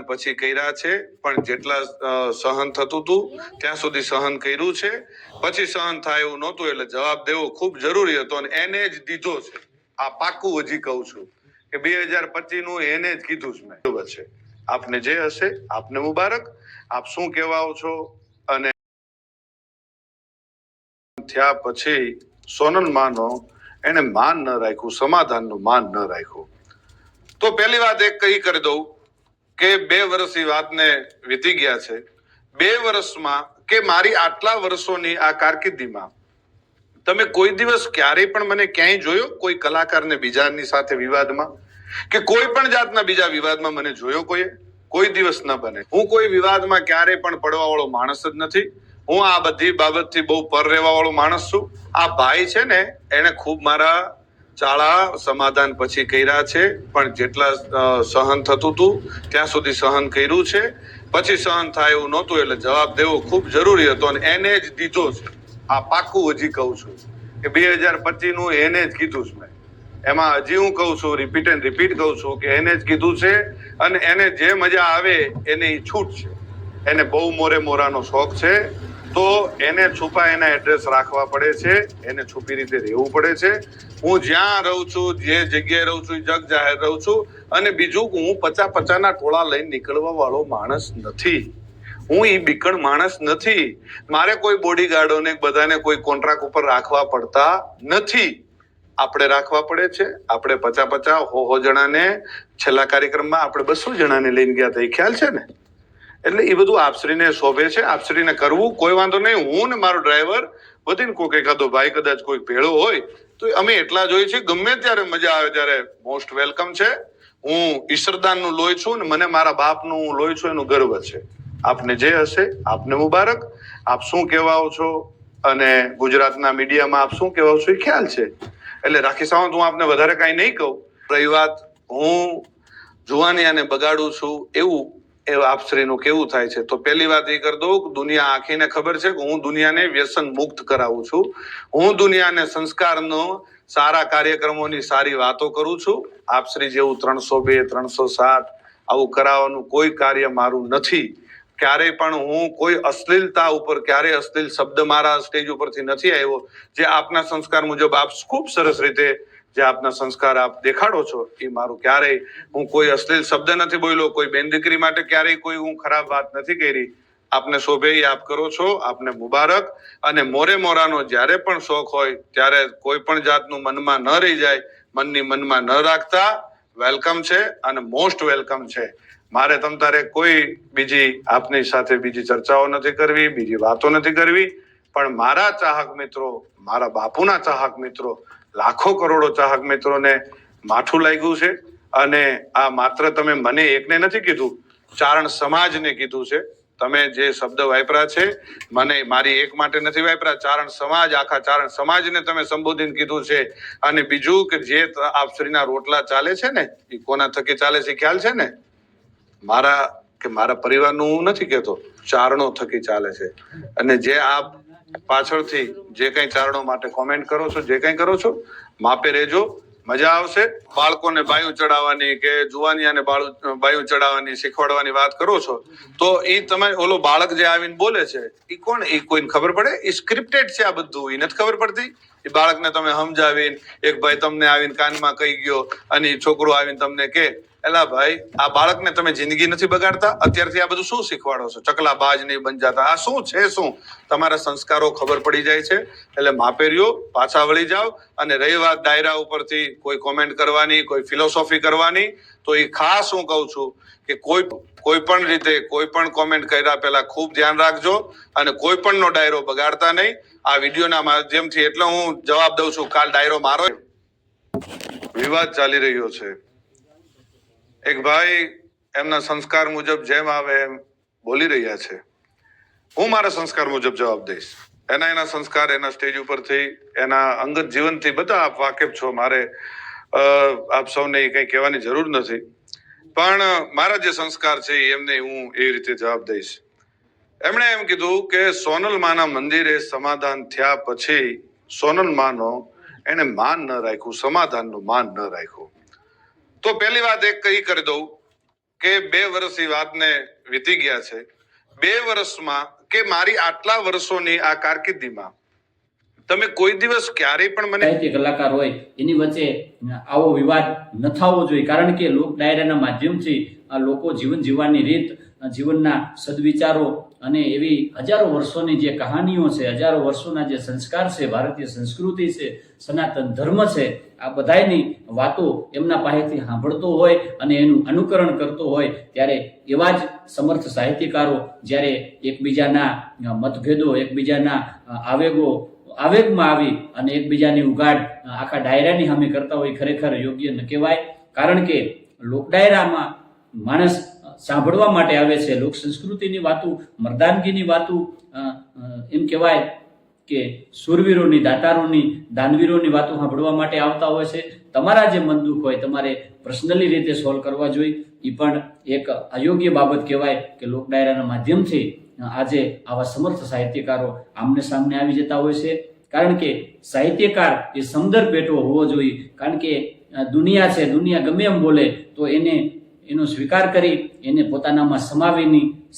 પછી કર્યા છે, પણ જેટલા સહન થતું હતું ત્યાં સુધી સહન કર્યું છે, પછી સહન થાય એવું નહોતું, એટલે જવાબ દેવો ખૂબ જરૂરી હતો અને એને જ દીધો છે. આ પાકું હજી કહું છું કે 2025 નું એને જ કીધું છે મેં. બરોબર છે, આપને જે હશે આપને મુબારક. આપ શું કહેવાઓ છો? અને થયા પછી સોનલ માનો એને માન ન રાખ્યું, સમાધાનનું માન ન રાખ્યું. તો પહેલી વાત એક કઈ કરી દઉં કે 2 વર્ષની વાતને વીતી ગયા છે. 2 વર્ષમાં કે મારી આટલા વર્ષોની આ કારકિર્દીમાં તમે કોઈ દિવસ ક્યારેય પણ મને ક્યાંય જોયો કોઈ કલાકારને બીજાની સાથે વિવાદમાં કે કોઈ પણ જાતના બીજા વિવાદમાં મને જોયો કોઈ દિવસ ન બને. હું કોઈ વિવાદમાં ક્યારેય પણ પડવા વાળો માણસ જ નથી. હું આ બધી બાબતથી બહુ પર રહેવા વાળો માણસ છું. આ ભાઈ છે ને એને ખૂબ મારા ચાળા સમાધાન પછી કર્યા છે, પણ જેટલા સહન થતું હતું ત્યાં સુધી સહન કર્યું છે, પછી સહન થાય એવું નહોતું, એટલે જવાબ દેવો ખૂબ જરૂરી હતો અને એને જ દીધો છે. આ પાકું હજી કહું છું કે 2025 નું એને જ કીધું છે મેં. એમાં હજી હું કહું છું, રિપીટ કહું છું કે એને જ કીધું છે અને એને જે મજા આવે એને છૂટ છે. એને બહુ મોરાનો શોખ છે, તો એને છુપા એના એડ્રેસ રાખવા પડે છે, એને છુપી રીતે રહેવું પડે છે. હું જ્યાં રહું છું, જે જગ્યાએ રહું છું, જગ જાહેર રહું છું. અને બીજું હું 50 ના ટોળા લઈને નીકળવા વાળો માણસ નથી. હું એ બીકણ માણસ નથી. મારે કોઈ બોડીગાર્ડોને બધાને કોઈ કોન્ટ્રાક્ટ ઉપર રાખવા પડતા નથી. આપણે રાખવા પડે છે. આપણે 50 હો જણાને છેલ્લા કાર્યક્રમમાં આપણે 200 જણાને લઈને ગયા હતા, એ ખ્યાલ છે ને? એટલે એ બધું આપશ્રીને શોભે છે, આપશ્રીને કરવું કોઈ વાંધો નહીં. હું ને મારો ડ્રાઈવર વધીને કોઈ એકાદો ભાઈ કદાચ કોઈ ભેળો હોય તો અમે એટલા જોઈએ છીએ. ગમે ત્યારે મજા આવે ત્યારે મોસ્ટ વેલકમ છે. હું ઈશ્વરદાનનું લોહી છું ને મને મારા બાપનું લોહી છું એનું ગર્વ છે. આપને જે હશે આપને મુબારક. આપ શું કહેવાઓ છો અને ગુજરાતના મીડિયામાં આપ શું કહેવાઓ છો એ ખ્યાલ છે. એટલે રાખી સાવંત, હું આપને વધારે કાંઈ નહીં કહું. રહી વાત હું જુવાનિયાને બગાડું છું એવું આપશ્રીનું કેવું થાય છે, તો પહેલી વાત એ કરી દઉં કે દુનિયા આખીને ખબર છે કે હું દુનિયાને વ્યસન મુક્ત કરાવું છું. હું દુનિયાને સંસ્કારનો સારા કાર્યક્રમોની સારી વાતો કરું છું. આપશ્રી જેવું 302 307 આવું કરાવવાનું કોઈ કાર્ય મારું નથી. ક્યારેય પણ હું કોઈ અશ્લીલતા ઉપર ક્યારેય અશ્લીલ શબ્દ મારા સ્ટેજ ઉપરથી નથી આવ્યો. જે આપના સંસ્કાર મુજબ આપ ખૂબ સરસ રીતે જે આપના સંસ્કાર આપ દેખાડો છો એ મારું ક્યારેય હું કોઈ અશ્લીલ શબ્દ નથી બોલ્યો, કોઈ બેન દીકરી માટે ક્યારેય કોઈ હું ખરાબ વાત નથી કરી. આપને શોભે આપ કરો છો, આપને મુબારક. અને મોરાનો જ્યારે પણ શોખ હોય ત્યારે કોઈ પણ જાતનું મનમાં ન રહી જાય, મનમાં ન રાખતા. વેલકમ છે અને મોસ્ટ વેલકમ છે. મારે તમ તારે કોઈ બીજી આપની સાથે બીજી ચર્ચાઓ નથી કરવી, બીજી વાતો નથી કરવી. પણ મારા ચાહક મિત્રો, મારા બાપુના ચાહક મિત્રો, લાખો કરોડો ચાહક મિત્રોને માઠું લાગ્યું છે. અને આ માત્ર તમે મને એકને નથી કીધું, ચારણ સમાજને કીધું છે. તમે જે શબ્દ વાપર્યા છે મને મારી એક માટે નથી વાપર્યા, ચારણ સમાજ, આખા ચારણ સમાજને તમે સંબોધન કીધું છે. અને બીજું કે જે આપશ્રીના રોટલા ચાલે છે ને એ કોના થકી ચાલે છે ખ્યાલ છે ને? મારા પરિવારનું હું નથી કહેતો, ચારણો થકી ચાલે છે. અને જે આપ પાછળથી જે કઈ ચારણો માટે કોમેન્ટ કરો છો, જે કઈ કરો છો, માપે રહેજો. મજા આવશે. બાળકોને બાયું ચડાવવાની કે જુવાનિયાને બાયું ચડાવવાની શીખવાડવાની વાત કરો છો, તો એ તમે ઓલો બાળક જે આવીને બોલે છે એ કોણ, એ કોઈને ખબર પડે? એ સ્ક્રિપ્ટેડ છે આ બધું, એ નથી ખબર પડતી. એ બાળકને તમે સમજાવીને એક ભાઈ તમને આવીને કાનમાં કહી ગયો અને એ છોકરો આવીને તમને કે એલા ભાઈ આ બાળકને તમે જિંદગી નથી બગાડતા, અત્યારથી આ બધું શું શીખવાડો છો? ચકલા બાજ નહીં બન જાતા. આ શું છે? શું તમારા સંસ્કારો ખબર પડી જાય છે. એટલે માપે રહ્યો, પાછા વળી જાઓ. અને રહી વાત ડાયરા ઉપરથી કોઈ કોમેન્ટ કરવાની, કોઈ ફિલોસોફી કરવાની, તો એ ખાસ હું કહું છું કે કોઈ પણ રીતે કોઈ પણ કોમેન્ટ કર્યા પહેલા ખૂબ ધ્યાન રાખજો અને કોઈ પણ નો ડાયરો બગાડતા નહીં. આ વિડીયોના માધ્યમથી એટલે હું જવાબ દઉં છું. કાલ ડાયરો મારો વિવાદ ચાલી રહ્યો છે. એક ભાઈ એમના સંસ્કાર મુજબ જેમ આવે એમ બોલી રહ્યા છે. હું મારા સંસ્કાર મુજબ જવાબ દઈશ. એના સંસ્કાર એના સ્ટેજ ઉપરથી એના અંગત જીવનથી બધા આપ વાકેફ છો. મારે આપ સૌને કઈ કહેવાની જરૂર નથી. પણ મારા જે સંસ્કાર છે એમને હું એ રીતે જવાબ દઈશ. એમણે એમ કીધું કે સોનલ માના મંદિરે સમાધાન થયા પછી સોનલ માનો એને માન ન રાખ્યું, સમાધાનનું માન ન રાખ્યું. તો પહેલી વાત એક કઈ કરી દઉં કે 2 વર્ષ એ વાતને વીતી ગયા છે. 2 વર્ષમાં કે મારી આટલા વર્ષોની આ કારકિર્દીમાં તમે કોઈ દિવસ ક્યારેય પણ મને સાહિત્ય કલાકાર હોય એની વચ્ચે આવો વિવાદ ન થવો જોઈએ, કારણ કે લોક ડાયરાના માધ્યમથી આ લોકો જીવન જીવવાની રીત, જીવનના સદવિચારો અને એવી હજારો વર્ષોની જે કહાનીઓ છે, હજારો વર્ષોના જે સંસ્કાર છે, ભારતીય સંસ્કૃતિ છે, સનાતન ધર્મ છે, આ બધાની વાતો એમના પાસેથી સાંભળતો હોય અને એનું અનુકરણ કરતો હોય ત્યારે એવા જ સમર્થ સાહિત્યકારો જ્યારે એકબીજાના મતભેદો, એકબીજાના આવેગમાં આવી અને એકબીજાની ઉગાડ આખા ડાયરાની સામે કરતા હોય ખરેખર યોગ્ય ન કહેવાય. કારણ કે લોક ડાયરામાં માણસ સાંભળવા માટે આવે છે, લોક સંસ્કૃતિની વાતો, મર્દાનગીની વાતો, એમ કહેવાય કે શૂરવીરોની, દાતારોની, દાનવીરોની વાતો સાંભળવા માટે આવતા હોય છે. તમારા જે મન દુઃખ હોય તમારે પર્સનલી રીતે સોલ્વ કરવા જોઈએ. એ પણ એક અયોગ્ય બાબત કહેવાય કે લોક ડાયરાના માધ્યમથી આજે આવા સમર્થ સાહિત્યકારો આમને સામને આવી જતા હોય છે. કારણ કે સાહિત્યકાર એ સમદર પેટો હોવો જોઈએ. કારણ કે દુનિયા છે, દુનિયા ગમે એમ બોલે તો એનો સ્વીકાર કરી એને પોતાનામાં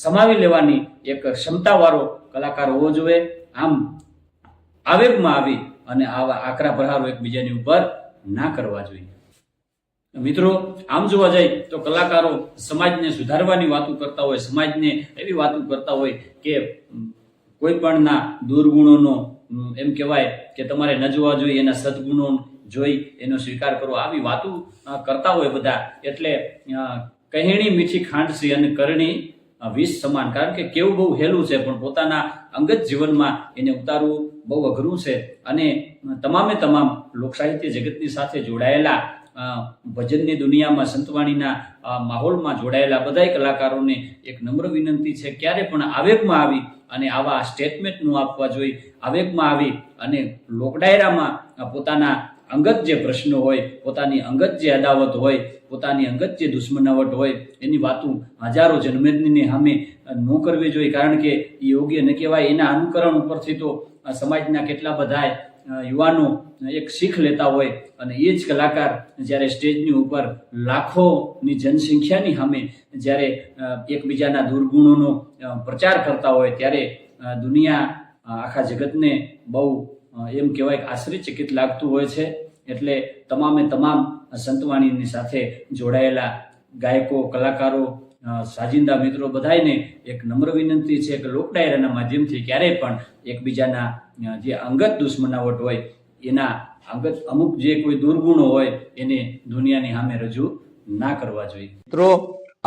સમાવી લેવાની એક ક્ષમતાવાળો કલાકાર હોવો જોઈએ. આમ આવેગમાં આવી અને આવા આકરા પ્રહારો એકબીજાની ઉપર ના કરવા જોઈએ. મિત્રો, આમ જોવા જાય તો કલાકારો સમાજને સુધારવાની વાતો કરતા હોય, સમાજને એવી વાતો કરતા હોય કે કોઈ પણના દુર્ગુણોનો એમ કહેવાય કે તમારે ન જોવા જોઈએ, એના સદગુણો જોઈ એનો સ્વીકાર કરો, આવી વાતો કરતા હોય બધા. એટલે કહેણી મીઠી ખાંડસી અને કરણી વિષ સમાન. કારણ કે કેવું બહુ હેલું છે પણ પોતાના અંગત જીવનમાં એને ઉતારવું બહુ અઘરું છે. અને તમામે તમામ લોકસાહિત્ય જગતની સાથે જોડાયેલા, ભજનની દુનિયામાં, સંતવાણીના માહોલમાં જોડાયેલા બધાય કલાકારોને એક નમ્ર વિનંતી છે, ક્યારે પણ આવેગમાં આવી અને આવા સ્ટેટમેન્ટ ન આપવા જોઈએ. આવેગમાં આવી અને લોક ડાયરામાં પોતાના અંગત જે પ્રશ્નો હોય, પોતાની અંગત જે અદાવત હોય, પોતાની અંગત જે દુશ્મનાવટ હોય એની વાતો હજારો જન્મેદની સામે ન કરવી જોઈએ. કારણ કે એ યોગ્ય ન કહેવાય. એના અનુકરણ ઉપરથી તો સમાજના કેટલા બધા યુવાનો એક શીખ લેતા હોય અને એ જ કલાકાર જ્યારે સ્ટેજની ઉપર લાખોની જનસંખ્યાની સામે જ્યારે એકબીજાના દુર્ગુણોનો પ્રચાર કરતા હોય ત્યારે દુનિયા, આખા જગતને બહુ એમ કહેવાય કે આશ્ચર્યચકિત લાગતું હોય છે. એટલે તમામે તમામ સંતવાણીની સાથે જોડાયેલા ગાયકો, કલાકારો, સાજિંદા મિત્રો બધાને એક નમ્ર વિનંતી છે કે લોક ડાયરાના માધ્યમથી ક્યારેય પણ એકબીજાના જે અંગત દુશ્મનાવટ હોય, એના અંગત અમુક જે કોઈ દુર્ગુણો હોય એને દુનિયાની સામે રજૂ ના કરવા જોઈએ. મિત્રો,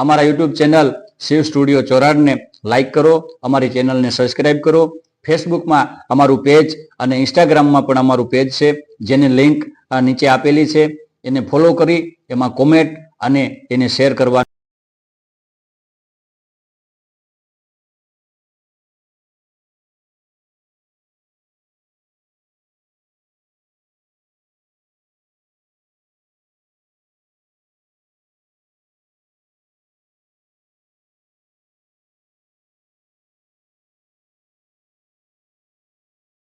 અમારા યુટ્યુબ ચેનલ શિવ સ્ટુડિયો ચોરાડને લાઈક કરો, અમારી ચેનલને સબસ્ક્રાઈબ કરો. ફેસબુકમાં અમારું પેજ અને ઇન્સ્ટાગ્રામમાં પણ અમારું પેજ છે, જેની લિંક નીચે આપેલી છે. એને ફોલો કરી એમાં કોમેન્ટ અને એને શેર કરવા.